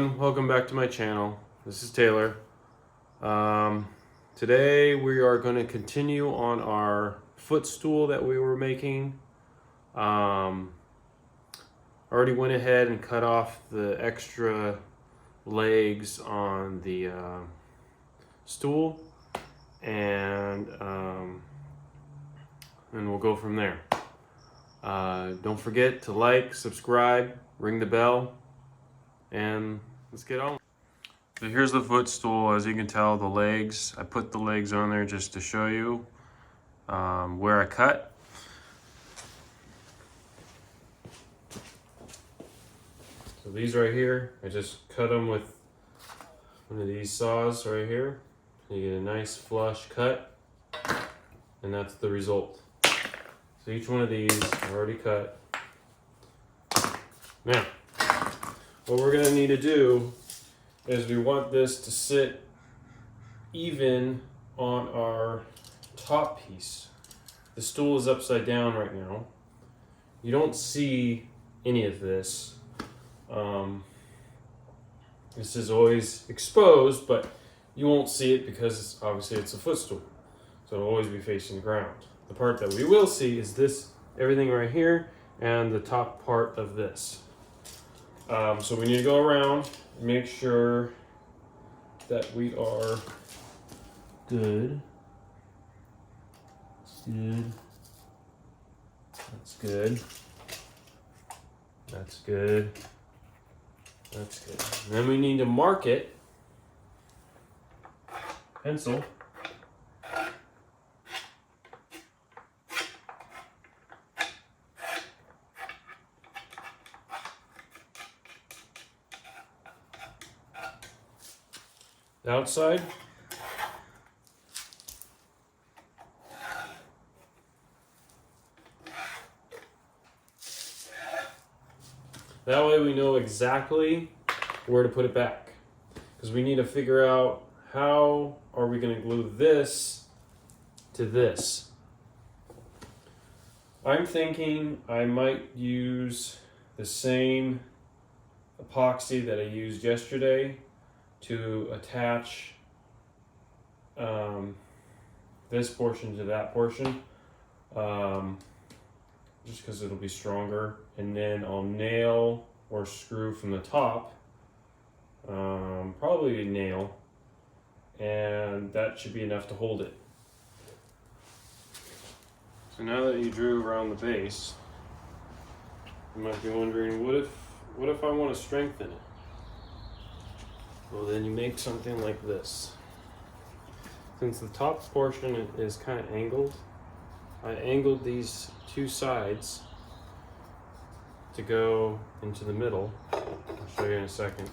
Welcome back to my channel. This is Taylor. Today we are going to continue on our footstool that we were making. Already went ahead and cut off the extra legs on the stool, and we'll go from there. Don't forget to like, subscribe, ring the bell, and let's get on. So here's the footstool. As you can tell, the legs, I put the legs on there just to show you where I cut. So these right here, I just cut them with one of these saws right here. You get a nice flush cut, and that's the result. So each one of these are already cut. Now, what we're gonna need to do is we want this to sit even on our top piece. The stool is upside down right now. You don't see any of this. This is always exposed, but you won't see it because obviously it's a footstool. So it'll always be facing the ground. The part that we will see is this, everything right here, and the top part of this. So we need to go around, make sure that we are good. That's good. That's good. That's good. That's good. And then we need to mark it. Pencil. The outside. That way we know exactly where to put it back, because we need to figure out how are we going to glue this to this. I'm thinking I might use the same epoxy that I used yesterday to attach this portion to that portion, just because it'll be stronger, and then I'll nail or screw from the top, probably a nail, and that should be enough to hold it. So now that you drew around the base, you might be wondering, what if I want to strengthen it? Well, then you make something like this. Since the top portion is kind of angled, I angled these two sides to go into the middle. I'll show you in a second.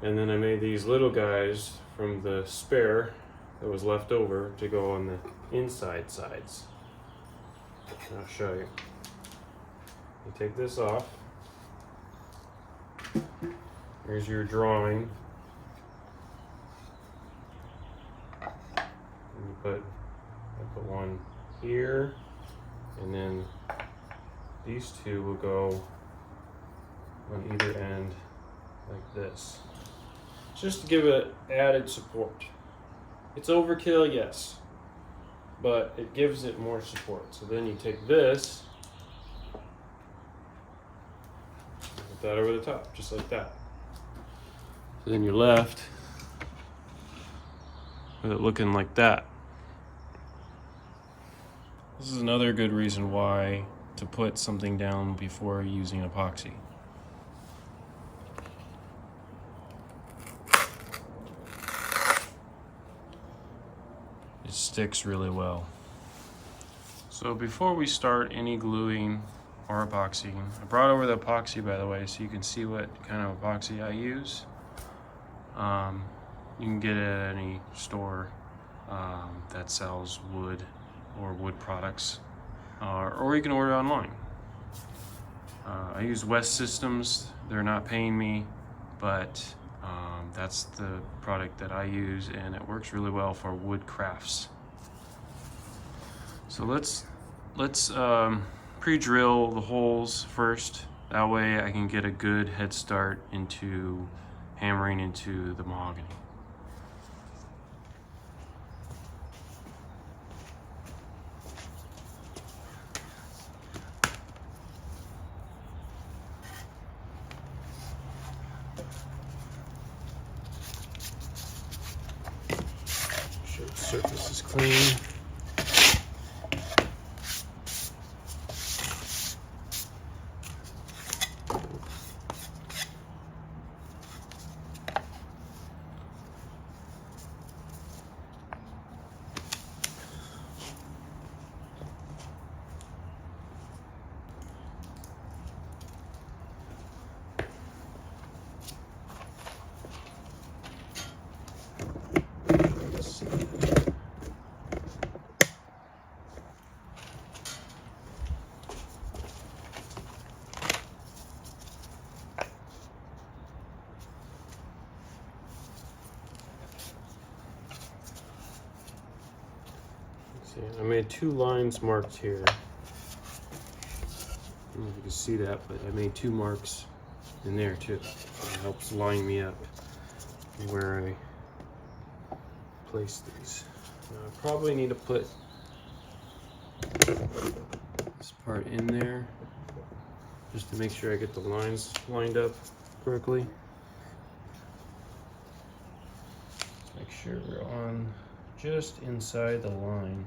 And then I made these little guys from the spare that was left over to go on the inside sides. I'll show you. You take this off. Here's your drawing. And I put one here, and then these two will go on either end like this, just to give it added support. It's overkill, yes, but it gives it more support. So then you take this, put that over the top, just like that. So then you're left with it looking like that. This is another good reason why to put something down before using epoxy. It sticks really well. So before we start any gluing or epoxying, I brought over the epoxy, by the way, so you can see what kind of epoxy I use. You can get it at any store that sells wood or wood products, or you can order online. I use West Systems. They're not paying me, but that's the product that I use, and it works really well for wood crafts. So let's pre-drill the holes first That way I can get a good head start into hammering into the mahogany. Make sure the surface is clean. See, I made 2 lines marked here. I don't know if you can see that, but I made 2 marks in there too. It helps line me up where I place these. Now I probably need to put this part in there just to make sure I get the lines lined up correctly. Make sure we're on just inside the line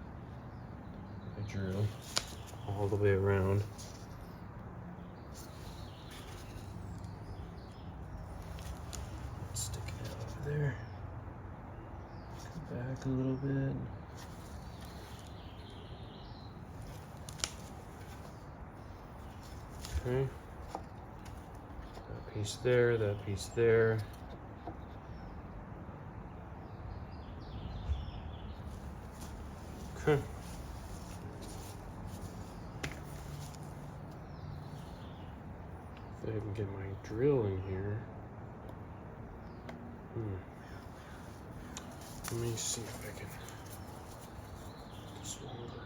I drew all the way around. Stick it out over there. Come back a little bit. Okay. That piece there, that piece there. Okay. If I can get my drill in here. Let me see if I can get this longer.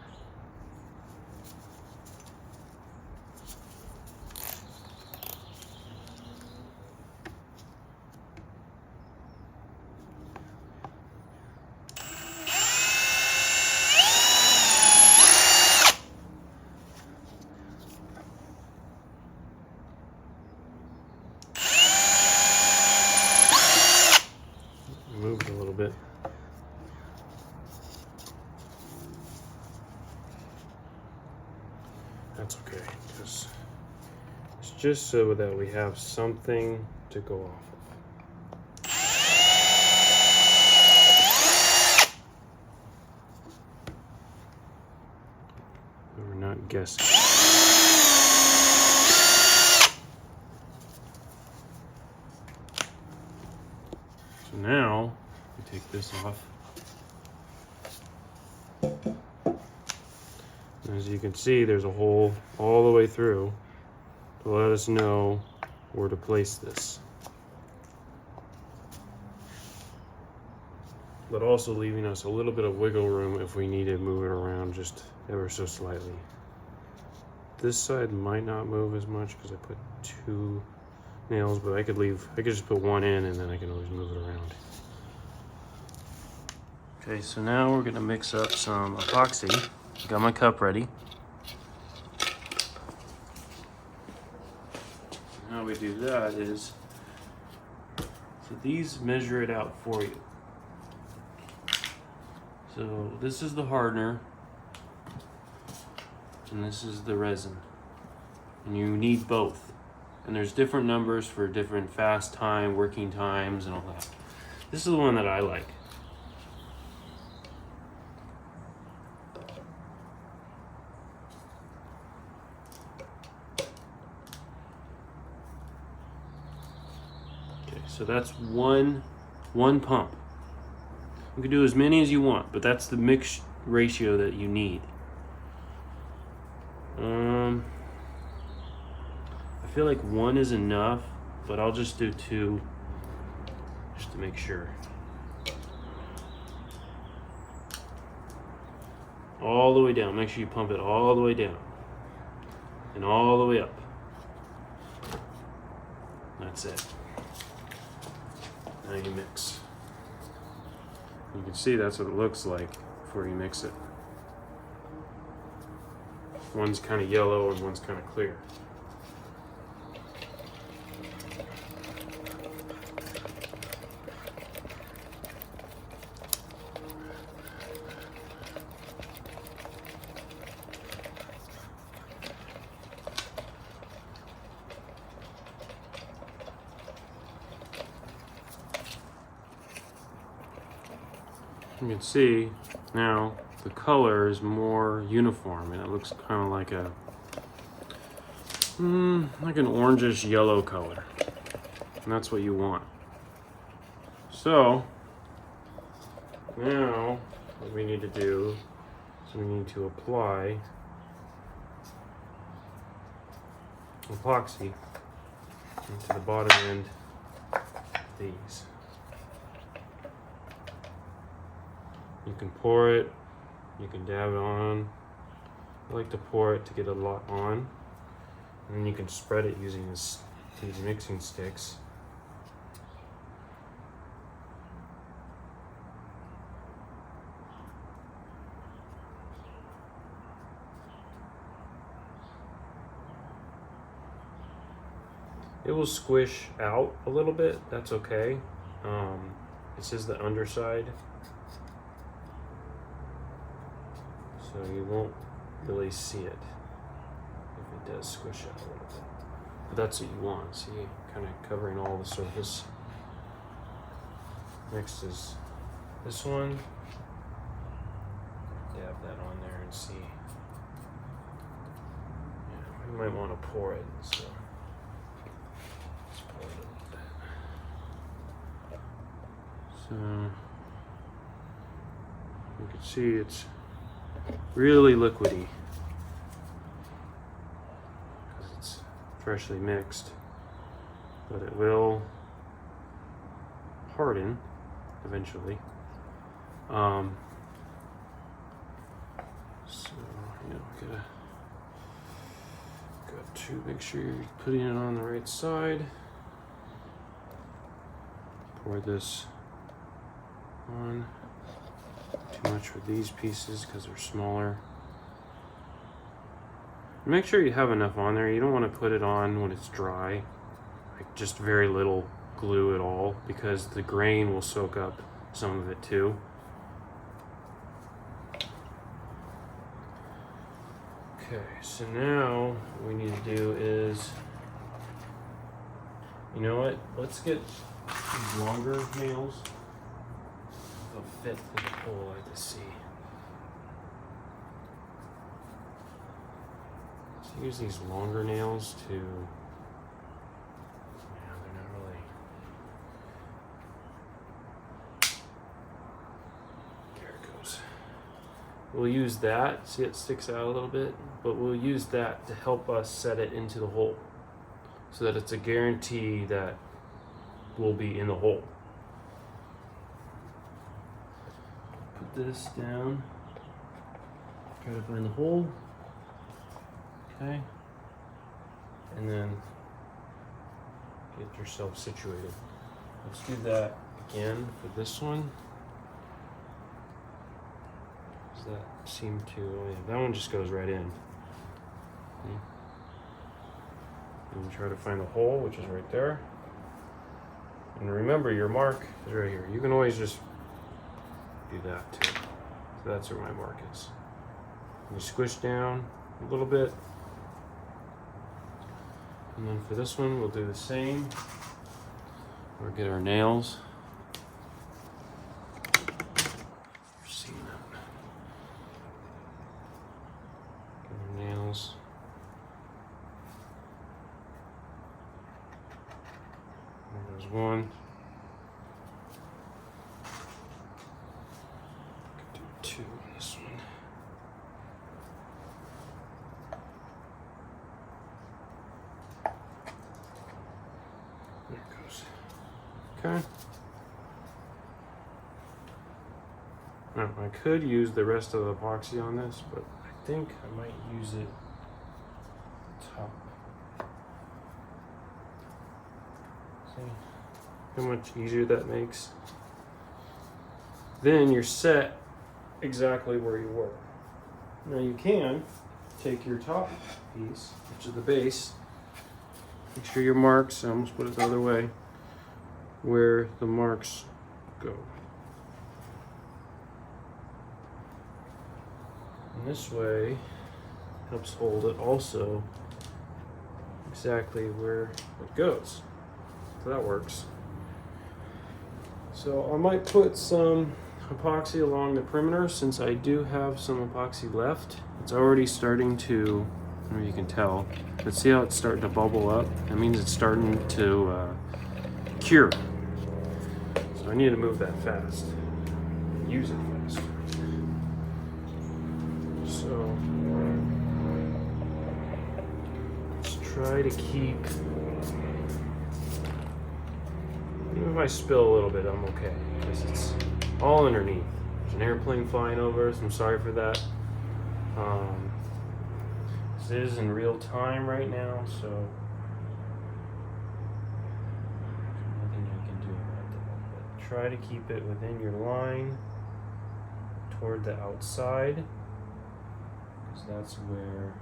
Moved a little bit. That's okay, because it's just so that we have something to go off of. We're not guessing. So now we take this off. As you can see, there's a hole all the way through to let us know where to place this. But also leaving us a little bit of wiggle room if we need to move it around just ever so slightly. This side might not move as much because I put 2 nails, but I could just put 1 in and then I can always move it around. Okay, so now we're gonna mix up some epoxy. Got my cup ready. How we do that is, so these measure it out for you. So this is the hardener, and this is the resin. And you need both. And there's different numbers for different fast time, working times, and all that. This is the one that I like. So that's one pump. You can do as many as you want, but that's the mix ratio that you need. I feel like 1 is enough, but I'll just do 2 just to make sure. All the way down. Make sure you pump it all the way down and all the way up. That's it. Now you mix. You can see that's what it looks like before you mix it. One's kind of yellow and one's kind of clear. You can see now the color is more uniform and it looks kind of like a like an orangish yellow color, and that's what you want. So now what we need to do is we need to apply epoxy into the bottom end of these. You can pour it, you can dab it on. I like to pour it to get a lot on, and then you can spread it using these mixing sticks. It will squish out a little bit, that's okay. This is the underside, so you won't really see it if it does squish out a little bit. But that's what you want, see, kind of covering all the surface. Next is this one. Dab that on there and see. Yeah, you might want to pour it, so just pour it a little bit. So you can see it's really liquidy because it's freshly mixed, but it will harden eventually. So got to make sure you're putting it on the right side. Pour this on. Too much for these pieces because they're smaller. Make sure you have enough on there. You don't want to put it on when it's dry, like just very little glue at all, because the grain will soak up some of it too. Okay, so now what we need to do is, you know what? Let's get these longer nails. They'll fit through the hole, I just see. So use these longer nails to, they're not really, there it goes. We'll use that, see it sticks out a little bit, but we'll use that to help us set it into the hole so that it's a guarantee that we'll be in the hole. Put this down, try to find the hole, okay, and then get yourself situated. Let's do that again for this one. Does that seem to, oh yeah, that one just goes right in. Okay. And try to find the hole, which is right there. And remember, your mark is right here. You can always just do that too. So that's where my mark is. You squish down a little bit. And then for this one, we'll do the same. We'll get our nails. You're seeing that. Get our nails. There's one. Could do two on this one. There it goes. Okay. Now, I could use the rest of the epoxy on this, but I think I might use it top. how much easier that makes? Then you're set exactly where you were. Now you can take your top piece, which is the base, make sure your marks, I almost put it the other way, where the marks go. And this way helps hold it also exactly where it goes. So that works. So I might put some epoxy along the perimeter since I do have some epoxy left. It's already starting to, I don't know if you can tell, but see how it's starting to bubble up? That means it's starting to cure. So I need to move that fast, use it fast. So let's try to keep, even if I spill a little bit, I'm okay, because it's all underneath. There's an airplane flying over us, I'm sorry for that. This is in real time right now, so nothing I can do about that. But try to keep it within your line toward the outside, because that's where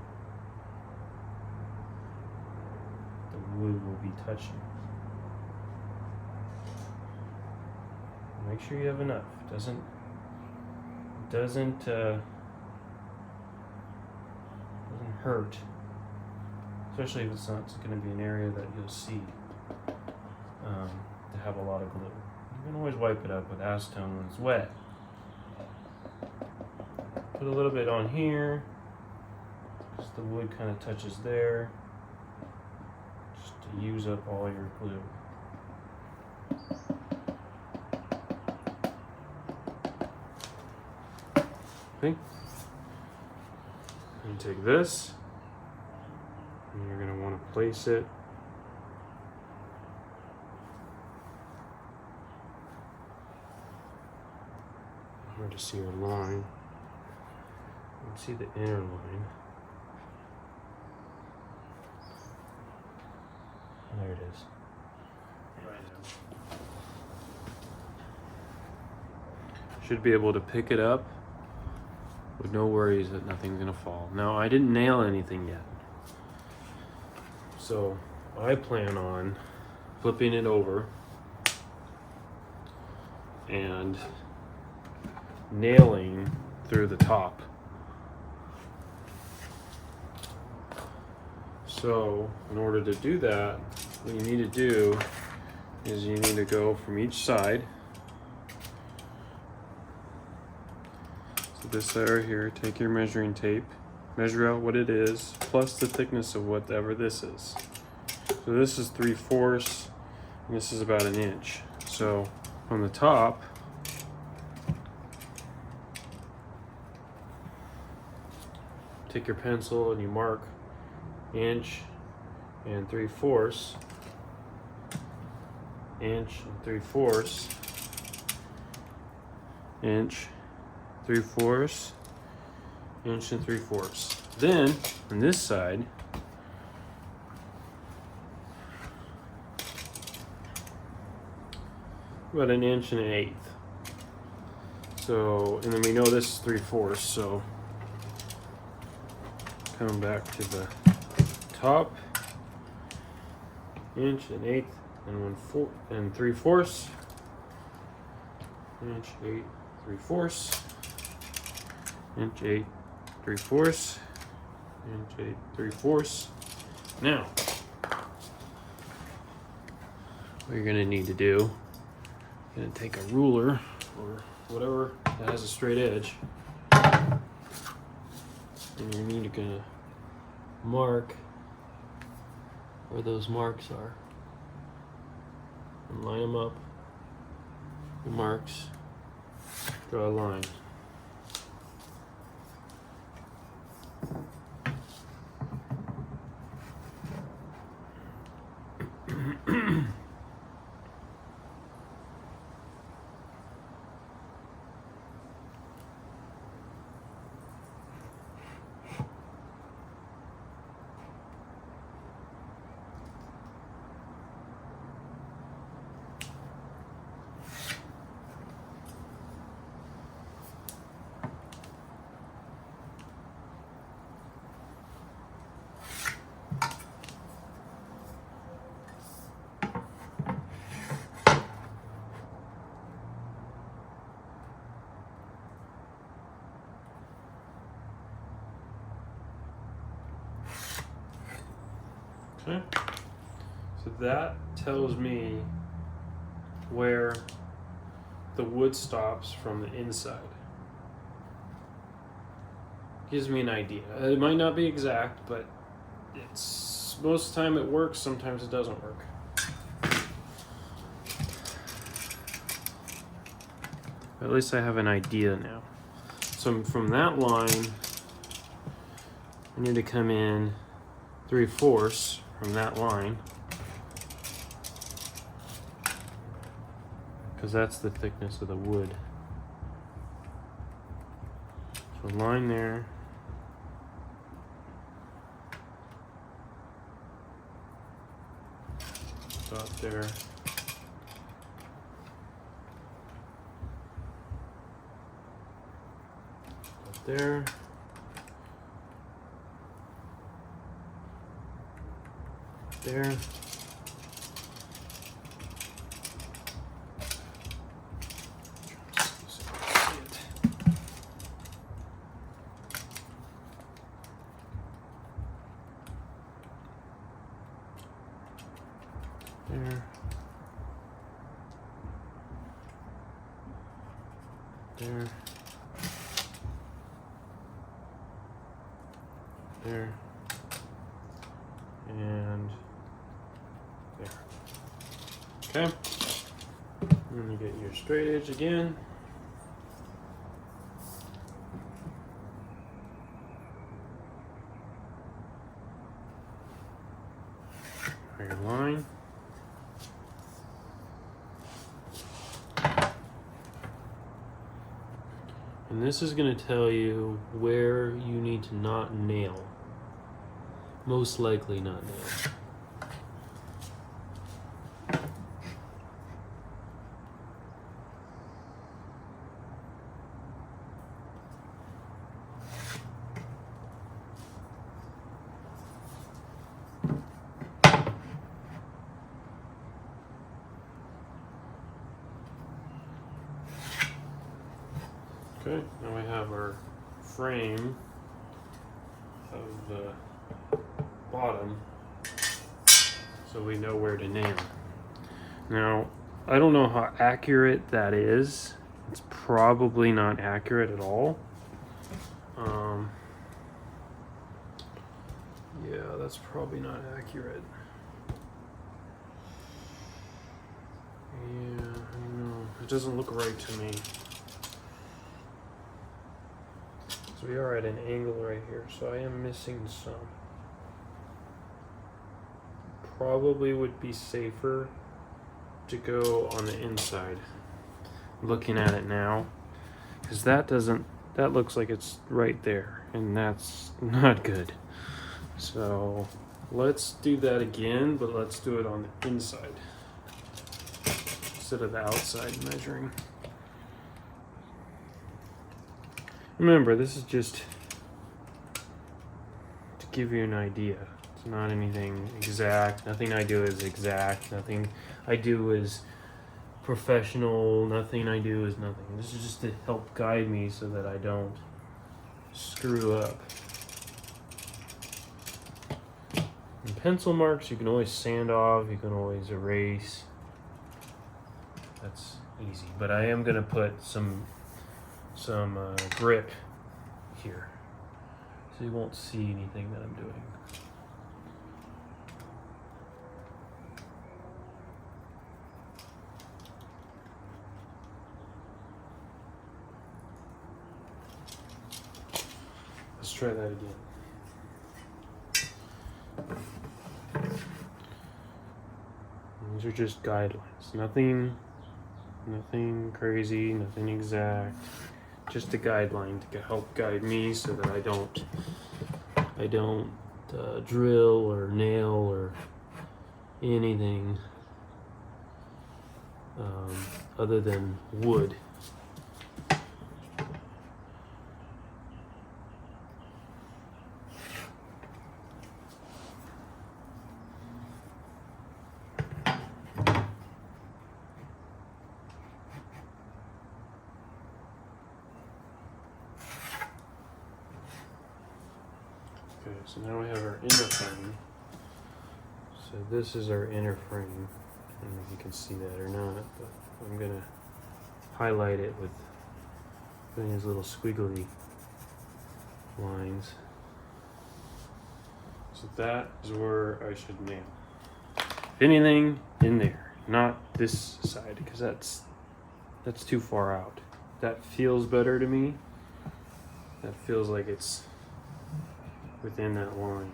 the wood will be touching. Make sure you have enough. Doesn't hurt, especially if it's not going to be an area that you'll see to have a lot of glue. You can always wipe it up with acetone when it's wet. Put a little bit on here, just the wood kind of touches there, just to use up all your glue. Okay. And take this, and you're going to want to place it hard to see your line. You can see the inner line. There it is. Should be able to pick it up with no worries that nothing's gonna fall. Now, I didn't nail anything yet, so I plan on flipping it over and nailing through the top. So in order to do that, what you need to do is you need to go from each side. So this side right here, take your measuring tape, measure out what it is, plus the thickness of whatever this is. So this is 3/4, and this is about 1 inch. So on the top, take your pencil and you mark 1 3/4 inch, 3/4 inch, 3/4 inch, 3/4. Then on this side, about 1 1/8 inches. So, and then we know this is 3/4, so coming back to the top, 1 1/8 inches and 3/4 inch, 8 3/4 inch, 8 3/4 inch, 8 3/4. Now, what you're gonna need to do, you're gonna take a ruler or whatever that has a straight edge, and you need to mark where those marks are and line them up. The marks, draw a line. Okay. So that tells me where the wood stops from the inside. Gives me an idea. It might not be exact, but it's most of the time it works, sometimes it doesn't work. At least I have an idea now. So from that line, I need to come in 3/4 from that line, because that's the thickness of the wood. So line there. Stop there. Stop there. There. There. There. There. And there. Okay. And you get your straight edge again. Your line. And this is going to tell you where you need to not nail. Most likely not nail. Okay, now we have our frame of the bottom, so we know where to nail. Now, I don't know how accurate that is. It's probably not accurate at all. Yeah, that's probably not accurate. Yeah, I don't know. It doesn't look right to me. So we are at an angle right here, so I am missing some. Probably would be safer to go on the inside. Looking at it now, because that looks like it's right there, and that's not good. So let's do that again, but let's do it on the inside instead of the outside measuring. Remember, this is just to give you an idea. It's not anything exact. Nothing I do is exact. Nothing I do is professional. Nothing I do is nothing. This is just to help guide me so that I don't screw up. And pencil marks, you can always sand off. You can always erase. That's easy. But I am going to put some grip here, so you won't see anything that I'm doing. Let's try that again. These are just guidelines. Nothing crazy, nothing exact. Just a guideline to help guide me so that I don't drill or nail or anything other than wood. Okay, so now we have our inner frame. So this is our inner frame. I don't know if you can see that or not, but I'm gonna highlight it with putting these little squiggly lines. So that is where I should nail. If anything, in there, not this side, because that's too far out. That feels better to me. That feels like it's within that line.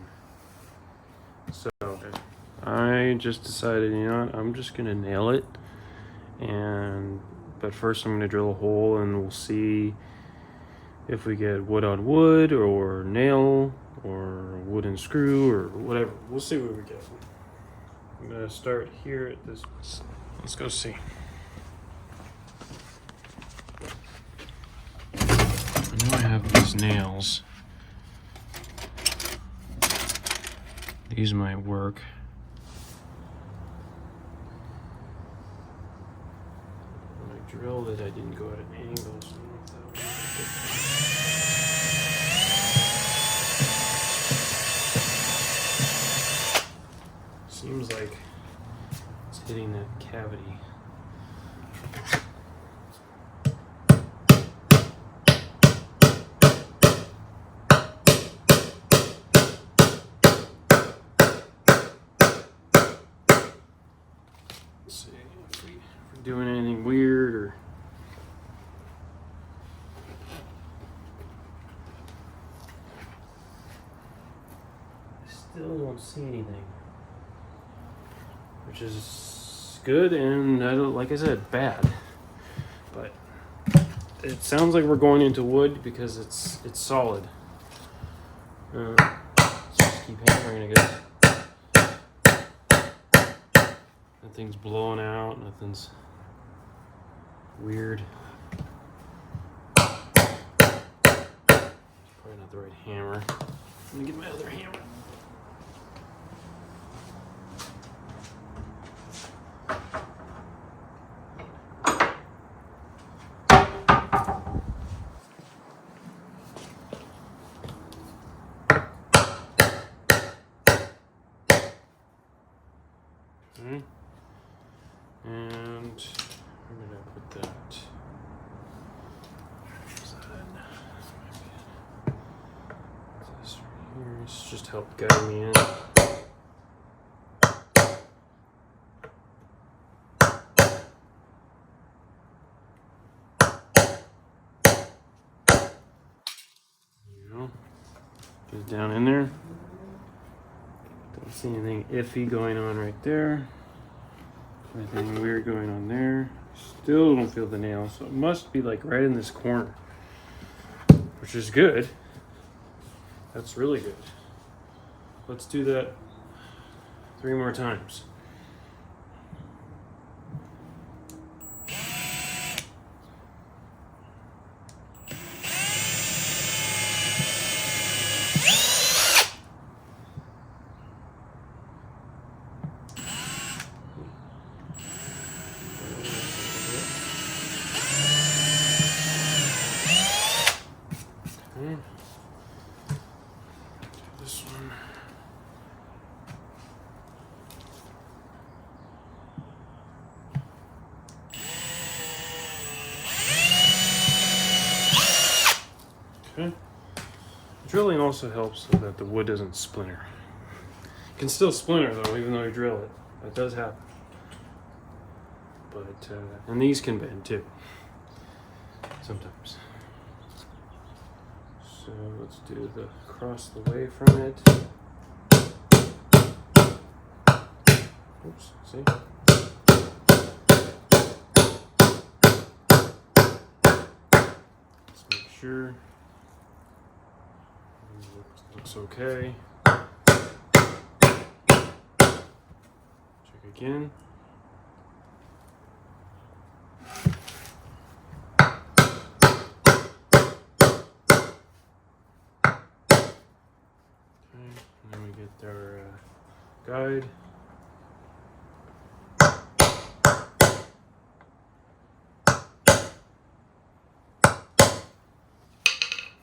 So I just decided, you know what, I'm just gonna nail it. But first I'm gonna drill a hole and we'll see if we get wood on wood or nail or wood and screw or whatever. We'll see what we get. I'm gonna start here at this. Let's go see. I know I have these nails. These might work. When I drilled it, I didn't go at an angle, so I don't know if that would work. Seems like it's hitting that cavity. Let's see if we're doing anything weird or. I still don't see anything. Which is good and, like I said, bad. But it sounds like we're going into wood because it's solid. Let's just keep hammering, I guess. Nothing's blowing out, nothing's weird. It's probably not the right hammer. Let me get my other hammer. Okay. And where did I put that? Where's that? This right here. It's just help guide me in. There you go. Get it down in there. Don't see anything iffy going on right there. Anything weird going on there. Still don't feel the nail, so it must be like right in this corner, which is good. That's really good. Let's do that 3 more times. This one. Okay. Drilling also helps so that the wood doesn't splinter. It can still splinter though, even though you drill it. That does happen. But and these can bend too. Sometimes. So let's do the across the way from it. Oops, see? Let's make sure. Looks okay. Check again. And then we get our guide.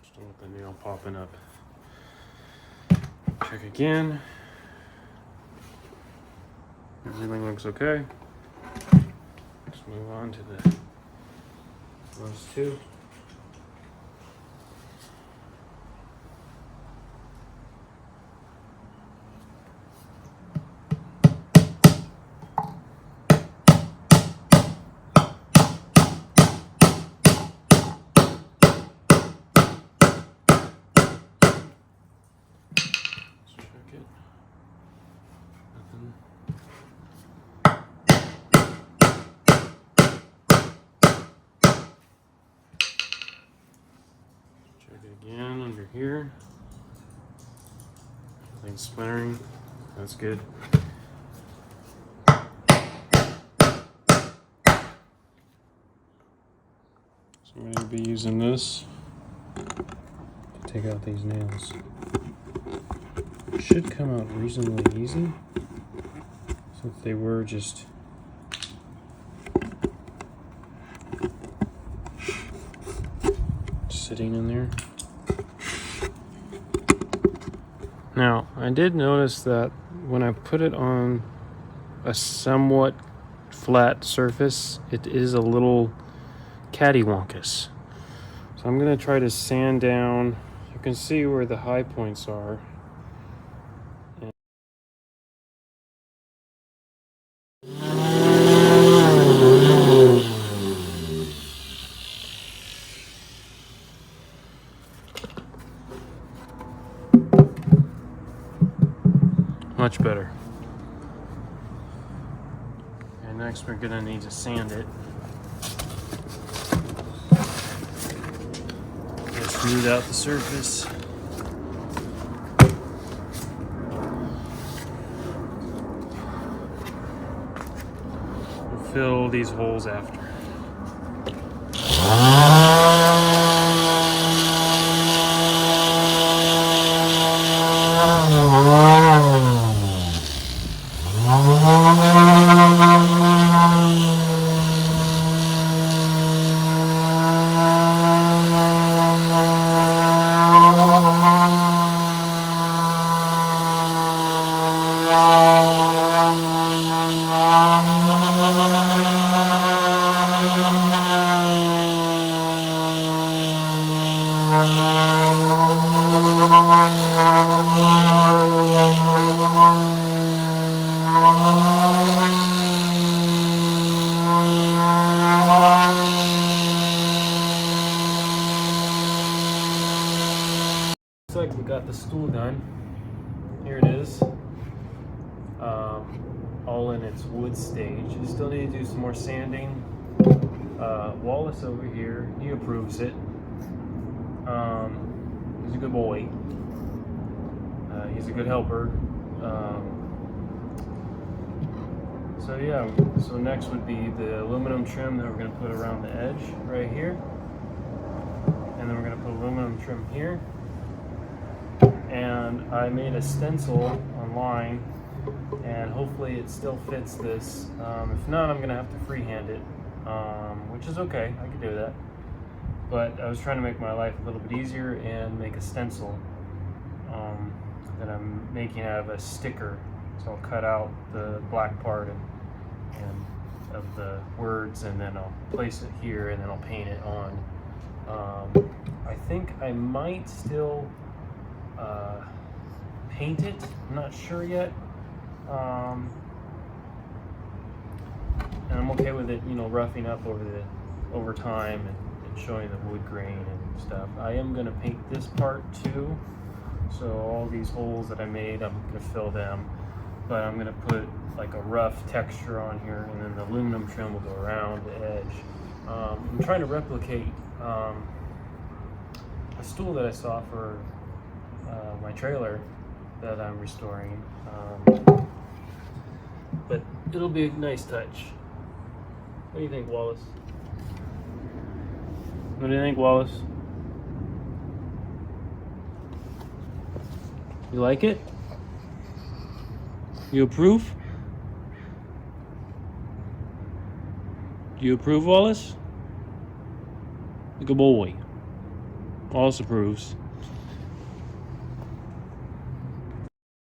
Just don't want the nail popping up. Check again. Everything looks okay. Let's move on to those two. Again under here. Nothing's splintering. That's good. So I'm going to be using this to take out these nails. It should come out reasonably easy since they were just sitting in there. Now, I did notice that when I put it on a somewhat flat surface, it is a little cattywampus. So I'm going to try to sand down. You can see where the high points are. Much better. And next we're gonna need to sand it. Let's smooth out the surface. We'll fill these holes after. Looks like we got the stool done. Here it is, all in its wood stage. You still need to do some more sanding. Wallace over here, he approves it. He's a good boy. He's a good helper. So yeah, so next would be the aluminum trim that we're going to put around the edge right here. And then we're going to put aluminum trim here. And I made a stencil online, and hopefully it still fits this. If not, I'm going to have to freehand it, which is okay. I can do that. But I was trying to make my life a little bit easier and make a stencil that I'm making out of a sticker. So I'll cut out the black part and of the words, and then I'll place it here, and then I'll paint it on. I think I might still paint it. I'm not sure yet. And I'm okay with it, you know, roughing up over time and showing the wood grain and stuff. I am going to paint this part too. So all these holes that I made, I'm going to fill them. But I'm going to put like a rough texture on here, and then the aluminum trim will go around the edge. I'm trying to replicate a stool that I saw for my trailer that I'm restoring. But it'll be a nice touch. What do you think, Wallace? What do you think, Wallace? You like it? You approve? Do you approve, Wallace? Good boy. Wallace approves.